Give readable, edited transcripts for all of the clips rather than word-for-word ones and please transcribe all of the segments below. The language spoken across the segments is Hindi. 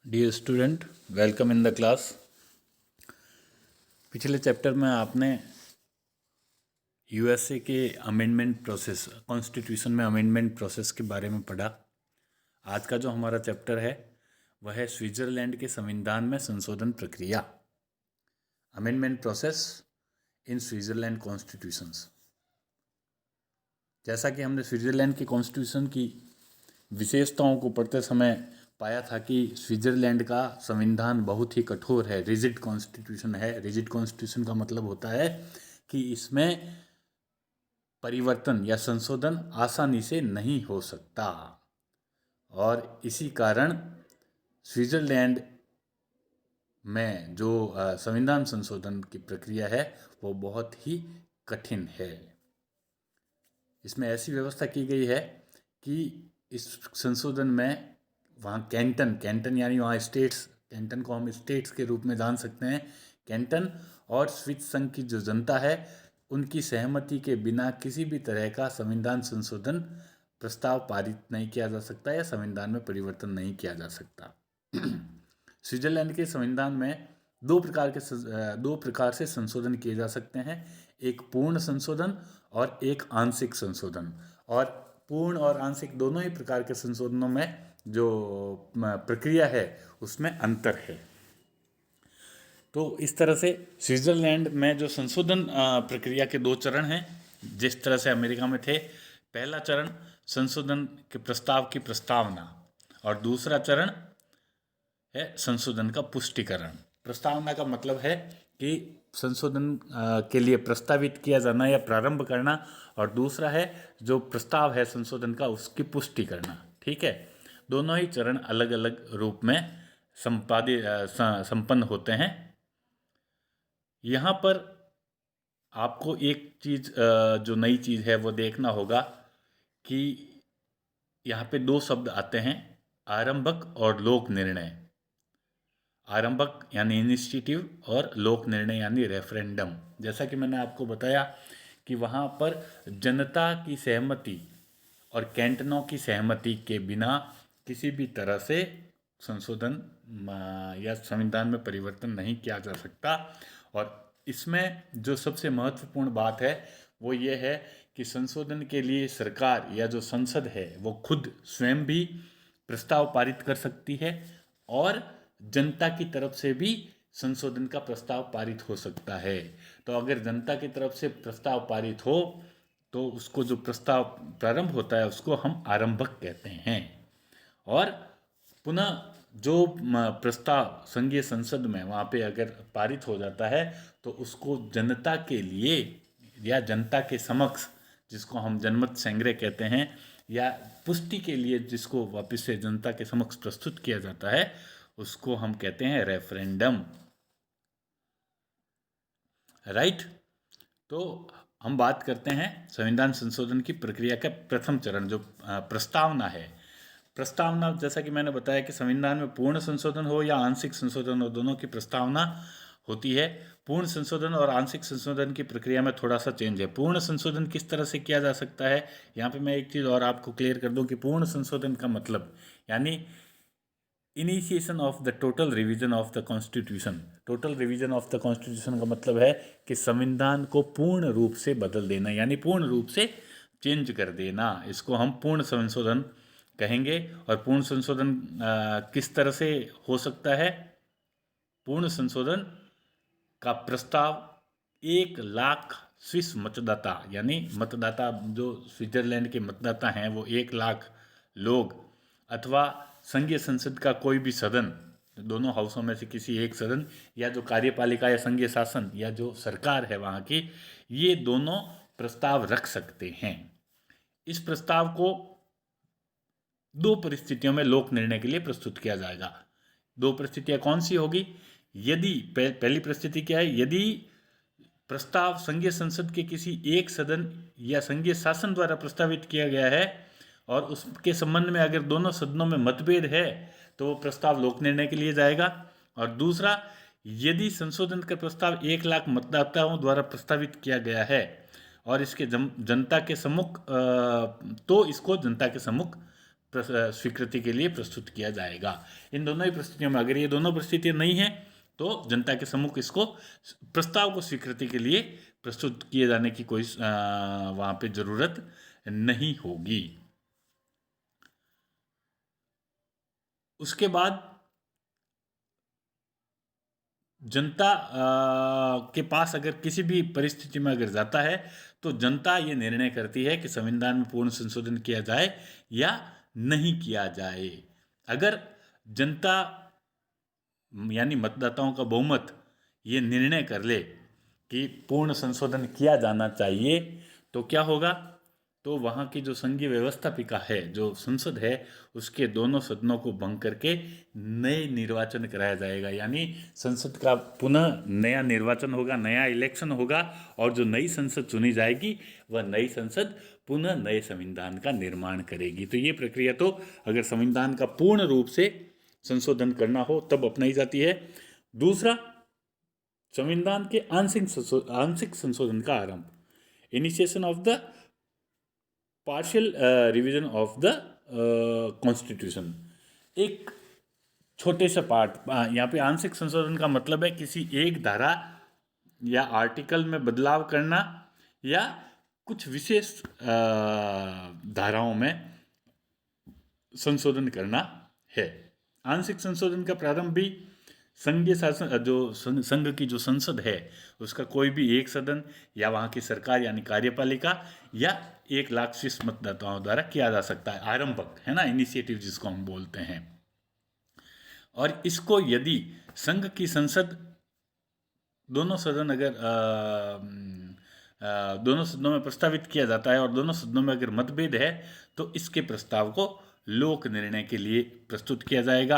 Dear student, welcome in the class. पिछले चैप्टर में आपने यूएसए के अमेंडमेंट प्रोसेस, कॉन्स्टिट्यूशन में अमेंडमेंट प्रोसेस के बारे में पढ़ा। आज का जो हमारा चैप्टर है वह है स्विट्ज़रलैंड के संविधान में संशोधन प्रक्रिया, amendment process in Switzerland constitutions. जैसा कि हमने स्विट्ज़रलैंड के कॉन्स्टिट्यूशन की विशेषताओं को पढ़ते समय पाया था कि स्विट्ज़रलैंड का संविधान बहुत ही कठोर है, रिजिड कॉन्स्टिट्यूशन है। रिजिड कॉन्स्टिट्यूशन का मतलब होता है कि इसमें परिवर्तन या संशोधन आसानी से नहीं हो सकता, और इसी कारण स्विट्ज़रलैंड में जो संविधान संशोधन की प्रक्रिया है वो बहुत ही कठिन है। इसमें ऐसी व्यवस्था की गई है कि इस संशोधन में वहाँ कैंटन यानी वहाँ स्टेट्स, कैंटन को हम स्टेट्स के रूप में जान सकते हैं। कैंटन और स्विस संघ की जो जनता है उनकी सहमति के बिना किसी भी तरह का संविधान संशोधन प्रस्ताव पारित नहीं किया जा सकता या संविधान में परिवर्तन नहीं किया जा सकता। स्विट्जरलैंड के संविधान में दो प्रकार से संशोधन किए जा सकते हैं, एक पूर्ण संशोधन और एक आंशिक संशोधन। और पूर्ण और आंशिक दोनों ही प्रकार के संशोधनों में जो प्रक्रिया है उसमें अंतर है। तो इस तरह से स्विट्जरलैंड में जो संशोधन प्रक्रिया के दो चरण हैं, जिस तरह से अमेरिका में थे। पहला चरण संशोधन के प्रस्ताव की प्रस्तावना और दूसरा चरण है संशोधन का पुष्टिकरण। प्रस्तावना का मतलब है कि संशोधन के लिए प्रस्तावित किया जाना या प्रारंभ करना, और दूसरा है जो प्रस्ताव है संशोधन का उसकी पुष्टि करना। ठीक है, दोनों ही चरण अलग अलग रूप में संपन्न होते हैं। यहाँ पर आपको एक चीज़ जो नई चीज़ है वो देखना होगा कि यहाँ पे दो शब्द आते हैं, आरंभक और लोक निर्णय। आरंभक यानी इनिशिएटिव और लोक निर्णय यानी रेफरेंडम। जैसा कि मैंने आपको बताया कि वहाँ पर जनता की सहमति और कैंटनों की सहमति के बिना किसी भी तरह से संशोधन या संविधान में परिवर्तन नहीं किया जा सकता। और इसमें जो सबसे महत्वपूर्ण बात है वो ये है कि संशोधन के लिए सरकार या जो संसद है वो खुद स्वयं भी प्रस्ताव पारित कर सकती है, और जनता की तरफ से भी संशोधन का प्रस्ताव पारित हो सकता है। तो अगर जनता की तरफ से प्रस्ताव पारित हो तो उसको जो प्रस्ताव प्रारंभ होता है उसको हम आरंभक कहते हैं। और पुनः जो प्रस्ताव संघीय संसद में वहाँ पे अगर पारित हो जाता है तो उसको जनता के लिए या जनता के समक्ष, जिसको हम जनमत संग्रह कहते हैं, या पुष्टि के लिए जिसको वापस से जनता के समक्ष प्रस्तुत किया जाता है उसको हम कहते हैं रेफरेंडम। राइट। तो हम बात करते हैं संविधान संशोधन की प्रक्रिया का प्रथम चरण जो प्रस्तावना है। प्रस्तावना, जैसा कि मैंने बताया कि संविधान में पूर्ण संशोधन हो या आंशिक संशोधन हो, दोनों की प्रस्तावना होती है। पूर्ण संशोधन और आंशिक संशोधन की प्रक्रिया में थोड़ा सा चेंज है। पूर्ण संशोधन किस तरह से किया जा सकता है, यहाँ पे मैं एक चीज़ और आपको क्लियर कर दूं कि पूर्ण संशोधन का मतलब यानी initiation of the total revision of the constitution. Total revision of the constitution का मतलब है कि संविधान को पूर्ण रूप से बदल देना, यानी पूर्ण रूप से चेंज कर देना। इसको हम पूर्ण संशोधन कहेंगे। और पूर्ण संशोधन किस तरह से हो सकता है? पूर्ण संशोधन का प्रस्ताव 1,00,000 स्विस मतदाता, यानी मतदाता जो स्विट्जरलैंड के मतदाता हैं वो 1,00,000 लोग, अथवा संघीय संसद का कोई भी सदन, दोनों हाउसों में से किसी एक सदन, या जो कार्यपालिका या संघीय शासन या जो सरकार है वहाँ की, ये दोनों प्रस्ताव रख सकते हैं। इस प्रस्ताव को दो परिस्थितियों में लोक निर्णय के लिए प्रस्तुत किया जाएगा। दो परिस्थितियां कौन सी होगी? यदि पहली परिस्थिति क्या है? यदि प्रस्ताव संघीय संसद के किसी एक सदन या संघीय शासन द्वारा प्रस्तावित किया गया है और उसके संबंध में अगर दोनों सदनों में मतभेद है तो वो प्रस्ताव लोक निर्णय के लिए जाएगा। और दूसरा, यदि संशोधन का प्रस्ताव 1,00,000 मतदाताओं द्वारा प्रस्तावित किया गया है और इसके जनता के सम्मुख तो इसको जनता के सम्मुख स्वीकृति के लिए प्रस्तुत किया जाएगा। इन दोनों ही परिस्थितियों में अगर ये दोनों परिस्थितियां नहीं हैं तो जनता के सम्मुख इसको प्रस्ताव को स्वीकृति के लिए प्रस्तुत किए जाने की कोई वहाँ पे जरूरत नहीं होगी। उसके बाद जनता के पास अगर किसी भी परिस्थिति में अगर जाता है तो जनता ये निर्णय करती है कि संविधान में पूर्ण संशोधन किया जाए या नहीं किया जाए। अगर जनता यानी मतदाताओं का बहुमत ये निर्णय कर ले कि पूर्ण संशोधन किया जाना चाहिए तो क्या होगा, तो वहाँ की जो संघीय व्यवस्थापिका है, जो संसद है, उसके दोनों सदनों को भंग करके नए निर्वाचन कराया जाएगा। यानी संसद का पुनः नया निर्वाचन होगा, नया इलेक्शन होगा और जो नई संसद चुनी जाएगी वह नई संसद पुनः नए संविधान का निर्माण करेगी। तो ये प्रक्रिया तो अगर संविधान का पूर्ण रूप से संशोधन करना हो तब अपनाई जाती है। दूसरा, संविधान के आंशिक संशोधन का आरंभ, initiation of the partial revision of the constitution. एक छोटे से पार्ट, यहाँ पे आंशिक संशोधन का मतलब है किसी एक धारा या आर्टिकल में बदलाव करना या कुछ विशेष धाराओं में संशोधन करना है। आंशिक संशोधन का प्रारंभ भी संघीय शासन, जो संघ की जो संसद है उसका कोई भी एक सदन या वहाँ की सरकार यानी कार्यपालिका या 1,20,000 मतदाताओं द्वारा किया जा सकता है। आरंभक है ना, इनिशिएटिव जिसको हम बोलते हैं। और इसको यदि संघ की संसद दोनों सदन अगर दोनों सदनों में प्रस्तावित किया जाता है और दोनों सदनों में अगर मतभेद है तो इसके प्रस्ताव को लोक निर्णय के लिए प्रस्तुत किया जाएगा।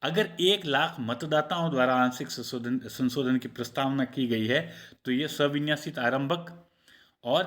अगर 1,00,000 मतदाताओं द्वारा आंशिक संशोधन की प्रस्तावना की गई है तो यह सविन्यासित आरंभक और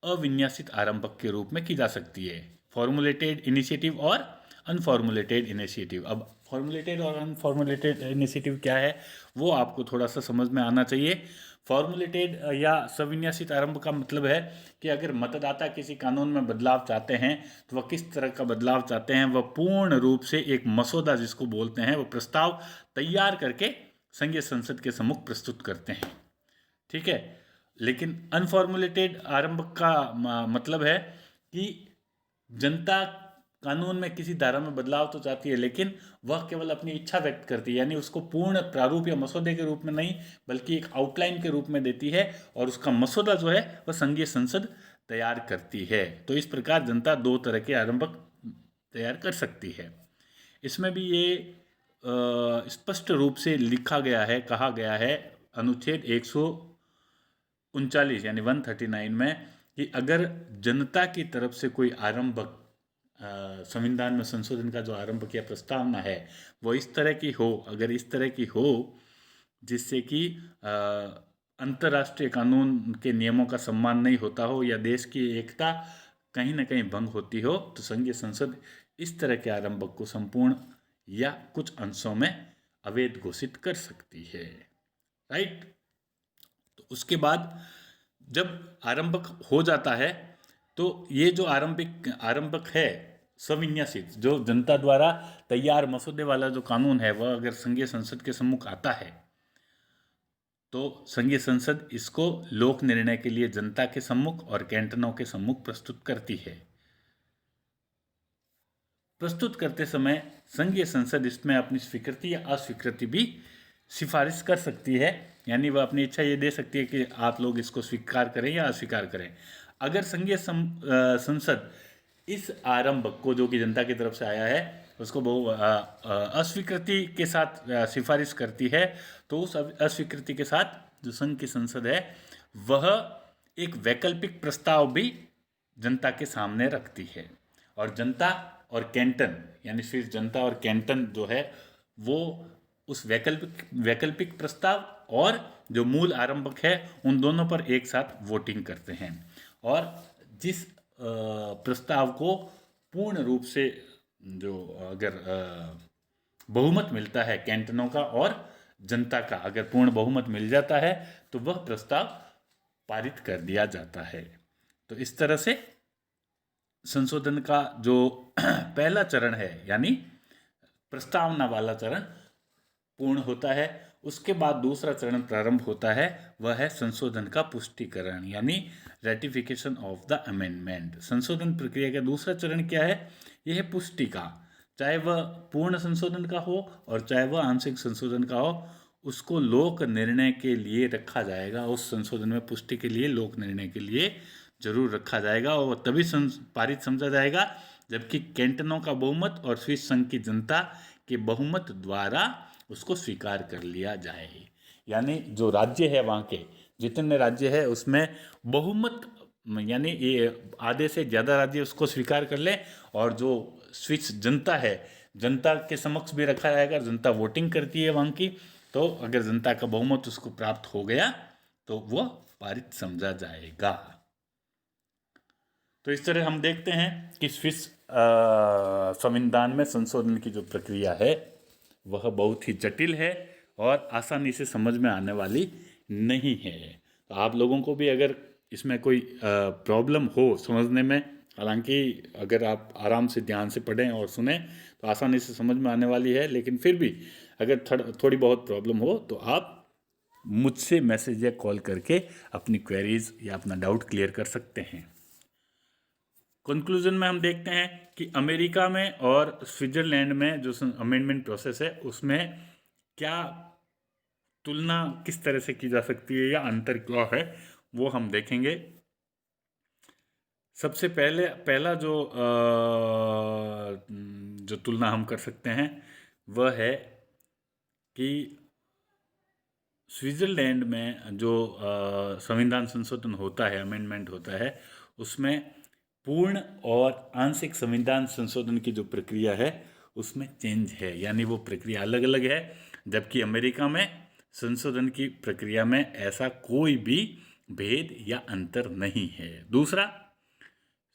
अविन्यासित आरंभक के रूप में की जा सकती है, फॉर्मुलेटेड इनिशिएटिव और अनफॉर्मुलेटेड इनिशिएटिव। अब फॉर्मुलेटेड और अनफॉर्मुलेटेड इनिशिएटिव क्या है वो आपको थोड़ा सा समझ में आना चाहिए। फॉर्मुलेटेड या सविन्यासित आरंभ का मतलब है कि अगर मतदाता किसी कानून में बदलाव चाहते हैं तो वह किस तरह का बदलाव चाहते हैं, वह पूर्ण रूप से एक मसौदा जिसको बोलते हैं, वह प्रस्ताव तैयार करके संघीय संसद के सम्मुख प्रस्तुत करते हैं। ठीक है। लेकिन अनफॉर्मुलेटेड आरंभ का मतलब है कि जनता कानून में किसी धारा में बदलाव तो चाहती है लेकिन वह केवल अपनी इच्छा व्यक्त करती है, यानी उसको पूर्ण प्रारूप या मसौदे के रूप में नहीं बल्कि एक आउटलाइन के रूप में देती है और उसका मसौदा जो है वह संघीय संसद तैयार करती है। तो इस प्रकार जनता दो तरह के आरंभक तैयार कर सकती है। इसमें भी ये स्पष्ट रूप से लिखा गया है, कहा गया है अनुच्छेद 139 यानी 139 में कि अगर जनता की तरफ से कोई आरंभक संविधान में संशोधन का जो आरंभ किया प्रस्तावना है वो इस तरह की हो, अगर इस तरह की हो जिससे कि अंतर्राष्ट्रीय कानून के नियमों का सम्मान नहीं होता हो या देश की एकता कहीं ना कहीं भंग होती हो, तो संघीय संसद इस तरह के आरंभक को संपूर्ण या कुछ अंशों में अवैध घोषित कर सकती है। राइट। तो उसके बाद जब आरंभक हो जाता है तो ये जो आरंभक है सविन्यासित, जो जनता द्वारा तैयार मसौदे वाला जो कानून है वह अगर संघीय संसद के सम्मुख आता है तो संघीय संसद इसको लोक निर्णय के लिए जनता के सम्मुख और कैंटनों के सम्मुख प्रस्तुत करती है। प्रस्तुत करते समय संघीय संसद इसमें अपनी स्वीकृति या अस्वीकृति भी सिफारिश कर सकती है, यानी वह अपनी इच्छा ये दे सकती है कि आप लोग इसको स्वीकार करें या अस्वीकार करें। अगर संघीय संसद इस आरंभक को, जो कि जनता की तरफ से आया है, उसको अस्वीकृति के साथ सिफारिश करती है तो उस अस्वीकृति के साथ जो संघ की संसद है वह एक वैकल्पिक प्रस्ताव भी जनता के सामने रखती है और जनता और कैंटन यानी फिर जनता और कैंटन जो है वो उस वैकल्पिक प्रस्ताव और जो मूल आरंभक है उन दोनों पर एक साथ वोटिंग करते हैं और जिस प्रस्ताव को पूर्ण रूप से जो अगर बहुमत मिलता है कैंटनों का और जनता का, अगर पूर्ण बहुमत मिल जाता है तो वह प्रस्ताव पारित कर दिया जाता है। तो इस तरह से संशोधन का जो पहला चरण है यानी प्रस्तावना वाला चरण पूर्ण होता है, उसके बाद दूसरा चरण प्रारंभ होता है, वह है संशोधन का पुष्टिकरण यानी रेटिफिकेशन ऑफ द अमेंडमेंट। संशोधन प्रक्रिया का दूसरा चरण क्या है? यह है पुष्टि का। चाहे वह पूर्ण संशोधन का हो और चाहे वह आंशिक संशोधन का हो, उसको लोक निर्णय के लिए रखा जाएगा। उस संशोधन में पुष्टि के लिए लोक निर्णय के लिए जरूर रखा जाएगा और तभी पारित समझा जाएगा जबकि कैंटनों का बहुमत और स्विस संघ की जनता के बहुमत द्वारा उसको स्वीकार कर लिया जाए। यानी जो राज्य है, वहाँ के जितने राज्य है उसमें बहुमत यानी ये आधे से ज़्यादा राज्य उसको स्वीकार कर ले और जो स्विस जनता है, जनता के समक्ष भी रखा जाएगा। जनता वोटिंग करती है वहाँ की, तो अगर जनता का बहुमत उसको प्राप्त हो गया तो वह पारित समझा जाएगा। तो इस तरह हम देखते हैं कि स्विस संविधान में संशोधन की जो प्रक्रिया है वह बहुत ही जटिल है और आसानी से समझ में आने वाली नहीं है। तो आप लोगों को भी अगर इसमें कोई प्रॉब्लम हो समझने में, हालांकि अगर आप आराम से ध्यान से पढ़ें और सुने तो आसानी से समझ में आने वाली है, लेकिन फिर भी अगर थोड़ी बहुत प्रॉब्लम हो तो आप मुझसे मैसेज या कॉल करके अपनी क्वेरीज या अपना डाउट क्लियर कर सकते हैं। कंक्लूजन में हम देखते हैं कि अमेरिका में और स्विट्जरलैंड में जो अमेंडमेंट प्रोसेस है उसमें क्या तुलना किस तरह से की जा सकती है या अंतर क्या है वो हम देखेंगे। सबसे पहला जो तुलना हम कर सकते हैं वह है कि स्विट्जरलैंड में जो संविधान संशोधन होता है, अमेंडमेंट होता है, उसमें पूर्ण और आंशिक संविधान संशोधन की जो प्रक्रिया है उसमें चेंज है, यानी वो प्रक्रिया अलग अलग है। जबकि अमेरिका में संशोधन की प्रक्रिया में ऐसा कोई भी भेद या अंतर नहीं है। दूसरा,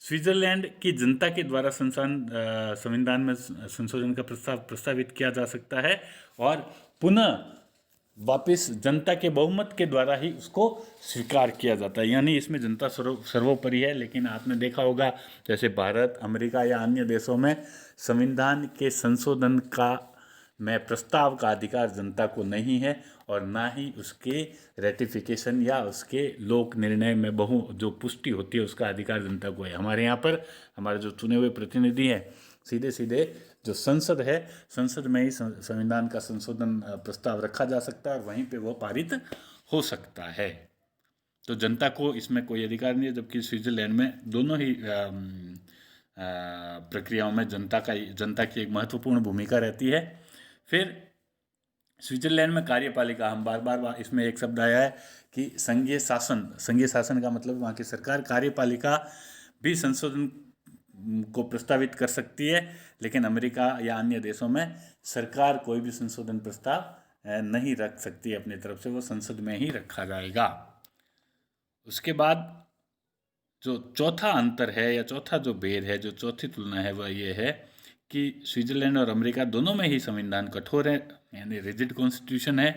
स्विट्जरलैंड की जनता के द्वारा संविधान में संशोधन का प्रस्तावित किया जा सकता है और पुनः वापस जनता के बहुमत के द्वारा ही उसको स्वीकार किया जाता है, यानी इसमें जनता सर्वोपरि है। लेकिन आपने देखा होगा जैसे भारत, अमेरिका या अन्य देशों में संविधान के संशोधन का में प्रस्ताव का अधिकार जनता को नहीं है और ना ही उसके रेटिफिकेशन या उसके लोक निर्णय में जो पुष्टि होती है उसका अधिकार जनता को है। हमारे यहाँ पर हमारे जो चुने हुए प्रतिनिधि हैं सीधे सीधे जो संसद है, संसद में ही संविधान का संशोधन प्रस्ताव रखा जा सकता है और वहीं पे वो पारित हो सकता है। तो जनता को इसमें कोई अधिकार नहीं है, जबकि स्विट्जरलैंड में दोनों ही प्रक्रियाओं में जनता की एक महत्वपूर्ण भूमिका रहती है। फिर स्विट्जरलैंड में कार्यपालिका, हम बार बार इसमें एक शब्द आया है कि संघीय शासन का मतलब वहाँ की सरकार, कार्यपालिका भी संशोधन को प्रस्तावित कर सकती है। लेकिन अमेरिका या अन्य देशों में सरकार कोई भी संशोधन प्रस्ताव नहीं रख सकती अपनी तरफ से, वो संसद में ही रखा जाएगा। उसके बाद जो चौथा अंतर है या चौथा जो भेद है, जो चौथी तुलना है, वह ये है कि स्विट्जरलैंड और अमेरिका दोनों में ही संविधान कठोर है, यानी रिजिड कॉन्स्टिट्यूशन है।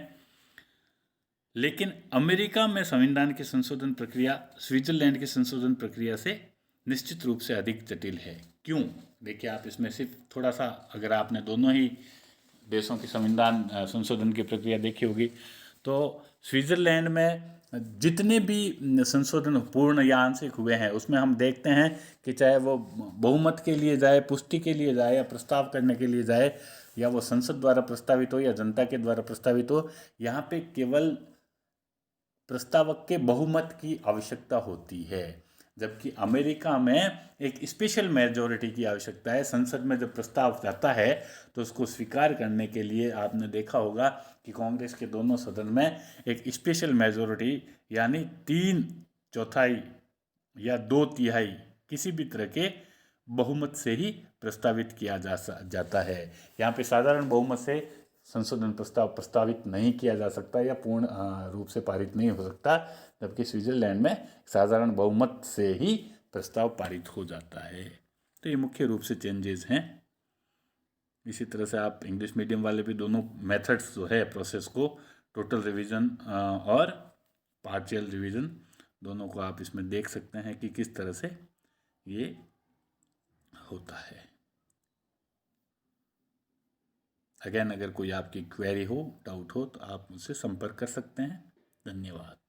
लेकिन अमेरिका में संविधान की संशोधन प्रक्रिया स्विट्जरलैंड की संशोधन प्रक्रिया से निश्चित रूप से अधिक जटिल है। क्यों? देखिए, आप इसमें सिर्फ थोड़ा सा, अगर आपने दोनों ही देशों की संविधान संशोधन की प्रक्रिया देखी होगी तो स्विट्जरलैंड में जितने भी संशोधन पूर्ण या आंशिक हुए हैं उसमें हम देखते हैं कि चाहे वो बहुमत के लिए जाए, पुष्टि के लिए जाए या प्रस्ताव करने के लिए जाए, या वो संसद द्वारा प्रस्तावित हो या जनता के द्वारा प्रस्तावित हो, यहाँ पे केवल प्रस्तावक के बहुमत की आवश्यकता होती है। जबकि अमेरिका में एक स्पेशल मेजॉरिटी की आवश्यकता है। संसद में जब प्रस्ताव जाता है तो उसको स्वीकार करने के लिए आपने देखा होगा कि कांग्रेस के दोनों सदन में एक स्पेशल मेजॉरिटी यानी 3/4 या 2/3 किसी भी तरह के बहुमत से ही प्रस्तावित किया जाता है। यहाँ पे साधारण बहुमत से संशोधन प्रस्ताव प्रस्तावित नहीं किया जा सकता या पूर्ण रूप से पारित नहीं हो सकता, जबकि स्विट्जरलैंड में साधारण बहुमत से ही प्रस्ताव पारित हो जाता है। तो ये मुख्य रूप से चेंजेस हैं। इसी तरह से आप इंग्लिश मीडियम वाले भी दोनों मेथड्स जो है प्रोसेस को, टोटल रिवीजन और पार्शियल रिवीजन, दोनों को आप इसमें देख सकते हैं कि किस तरह से ये होता है। अगेन, अगर कोई आपकी क्वेरी हो, डाउट हो, तो आप मुझसे संपर्क कर सकते हैं। धन्यवाद।